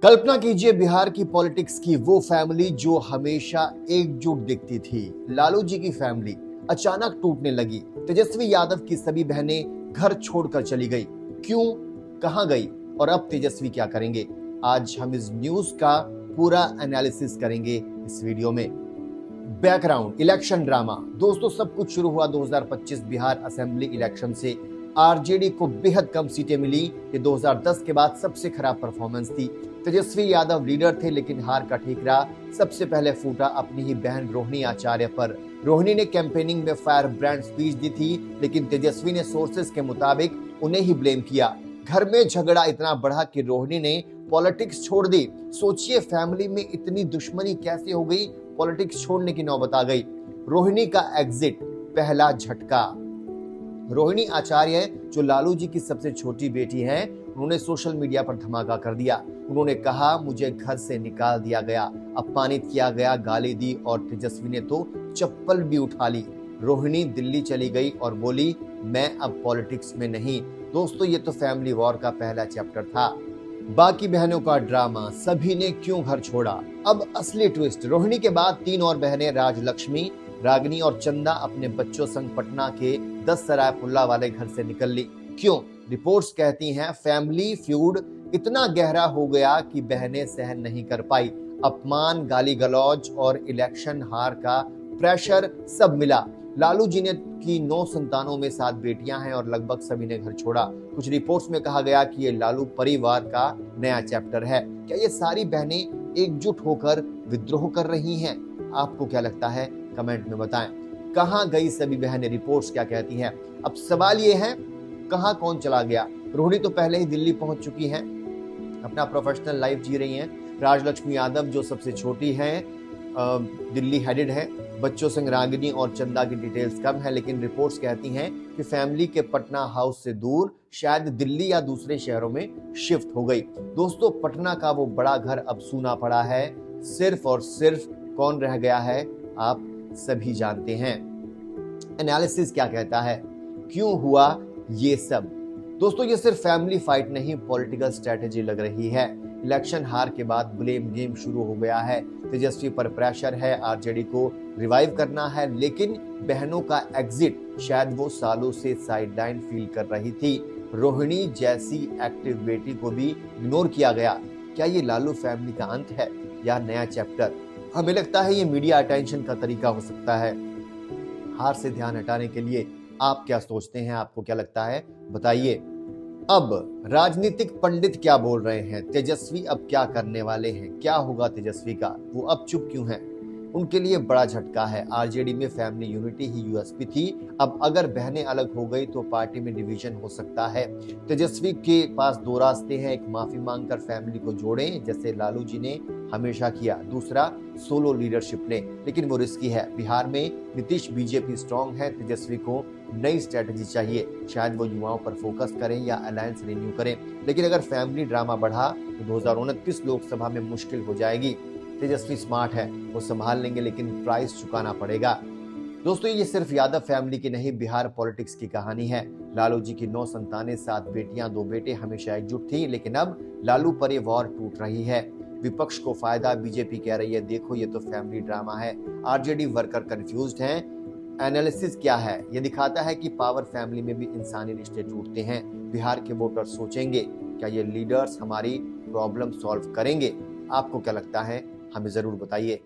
कल्पना कीजिए बिहार की पॉलिटिक्स की वो फैमिली जो हमेशा एकजुट दिखती थी। लालू जी की फैमिली अचानक टूटने लगी। तेजस्वी यादव की सभी बहनें घर छोड़कर चली गई। क्यों, कहां गई और अब तेजस्वी क्या करेंगे? आज हम इस न्यूज का पूरा एनालिसिस करेंगे इस वीडियो में। Background, election drama. दोस्तों, सब कुछ शुरू हुआ 2025 बिहार असेंबली इलेक्शन से। आरजेडी को बेहद कम सीटें मिली। ये 2010 के बाद सबसे खराब परफॉर्मेंस थी। तेजस्वी यादव लीडर थे, लेकिन हार का ठीकरा सबसे पहले फूटा अपनी ही बहन रोहिणी आचार्य पर। रोहिणी ने कैंपेनिंग में फायर ब्रांड स्पीच दी थी, लेकिन तेजस्वी ने सोर्सेस के मुताबिक उन्हें ही ब्लेम किया। घर में झगड़ा इतना बढ़ा कि रोहिणी ने पॉलिटिक्स छोड़ दी। सोचिए, फैमिली में इतनी दुश्मनी कैसे हो गई, पॉलिटिक्स छोड़ने की नौबत आ गई। रोहिणी का एग्जिट, पहला झटका। रोहिणी आचार्य, जो लालू जी की सबसे छोटी बेटी हैं, उन्होंने सोशल मीडिया पर धमाका कर दिया। उन्होंने कहा, मुझे घर से निकाल दिया गया, अपमानित किया गया, गाली दी और तेजस्वी ने तो चप्पल भी उठा ली। रोहिणी दिल्ली चली गई और बोली, मैं अब पॉलिटिक्स में नहीं। दोस्तों, ये तो फैमिली वॉर का पहला चैप्टर था। बाकी बहनों का ड्रामा, सभी ने क्यों घर छोड़ा। अब असली ट्विस्ट। रोहिणी के बाद 3 और बहनें राजलक्ष्मी, रागिनी और चंदा अपने बच्चों संग पटना के 10 सराय पुल्ला वाले घर से निकल ली। क्यों? रिपोर्ट्स कहती हैं फैमिली फ्यूड इतना गहरा हो गया कि बहनें सहन नहीं कर पाई। अपमान, गाली गलौज और इलेक्शन हार का प्रेशर सब मिला। लालू जी ने की 9 संतानों में 7 बेटियां हैं और लगभग सभी ने घर छोड़ा। कुछ रिपोर्ट्स में कहा गया कि ये लालू परिवार का नया चैप्टर है। क्या ये सारी बहनें एकजुट होकर विद्रोह कर रही हैं? आपको क्या लगता है? कमेंट में बताएं। कहां गई सभी बहनें? रिपोर्ट्स क्या कहती हैं? अब सवाल ये है, कहां कौन चला गया? रोहिणी तो पहले ही दिल्ली पहुंच चुकी हैं, अपना प्रोफेशनल लाइफ जी रही हैं। राजलक्ष्मी यादव, जो सबसे छोटी हैं, दिल्ली हेडेड है। बच्चों संग रागिनी और चंदा की डिटेल्स कम है, लेकिन रिपोर्ट्स कहती हैं कि फैमिली के पटना हाउस से दूर शायद दिल्ली या दूसरे शहरों में शिफ्ट हो गई। दोस्तों, पटना का वो बड़ा घर अब सूना पड़ा है। सिर्फ और सिर्फ कौन रह गया है, आप सभी जानते हैं। एनालिसिस क्या कहता है, क्यों हुआ ये सब? दोस्तों, ये सिर्फ फैमिली फाइट नहीं, पॉलिटिकल स्ट्रेटेजी लग रही है। इलेक्शन हार के बाद ब्लेम गेम शुरू हो गया है। तेजस्वी पर प्रेशर है, आरजेडी को रिवाइव करना है, लेकिन बहनों का एग्जिट, शायद वो सालों से साइडलाइन फील कर रही थी। रोहिणी जैसी एक्टिव बेटी को भी इग्नोर किया गया। क्या ये लालू फैमिली का अंत है या नया चैप्टर? हमें लगता है ये मीडिया अटेंशन का तरीका हो सकता है, हार से ध्यान हटाने के लिए। आप क्या सोचते हैं? आपको क्या लगता है, बताइए। अब राजनीतिक पंडित क्या बोल रहे हैं? तेजस्वी अब क्या करने वाले हैं? क्या होगा तेजस्वी का? वो अब चुप क्यों हैं? उनके लिए बड़ा झटका है। आरजेडी में फैमिली यूनिटी ही यूएसपी थी। अब अगर बहनें अलग हो गई तो पार्टी में डिवीजन हो सकता है। तेजस्वी के पास 2 रास्ते हैं। एक, माफी मांगकर फैमिली को जोड़ें, जैसे लालू जी ने हमेशा किया। दूसरा, सोलो लीडरशिप लें, लेकिन वो रिस्की है। बिहार में नीतीश बीजेपी स्ट्रांग है। तेजस्वी को नई स्ट्रेटजी चाहिए। शायद वो युवाओं पर फोकस करें या अलायंस रिन्यू करें। लेकिन अगर फैमिली ड्रामा बढ़ा तो 2029 लोकसभा में मुश्किल हो जाएगी। तेजस्वी स्मार्ट है, वो संभाल लेंगे, लेकिन प्राइस चुकाना पड़ेगा। दोस्तों, ये सिर्फ यादव फैमिली की नहीं, बिहार पॉलिटिक्स की कहानी है। लालू जी की 9 संतानें, 7 बेटियां, 2 बेटे हमेशा एकजुट थी, लेकिन अब लालू पर ये वॉर टूट रही है। विपक्ष को फायदा, बीजेपी कह रही है देखो ये तो फैमिली ड्रामा है। आरजेडी वर्कर कंफ्यूज्ड हैं। एनालिसिस क्या है? ये दिखाता है कि पावर फैमिली में भी इंसानी रिश्ते टूटते हैं। बिहार के वोटर सोचेंगे, क्या ये लीडर्स हमारी प्रॉब्लम सॉल्व करेंगे? आपको क्या लगता है, हमें जरूर बताइए।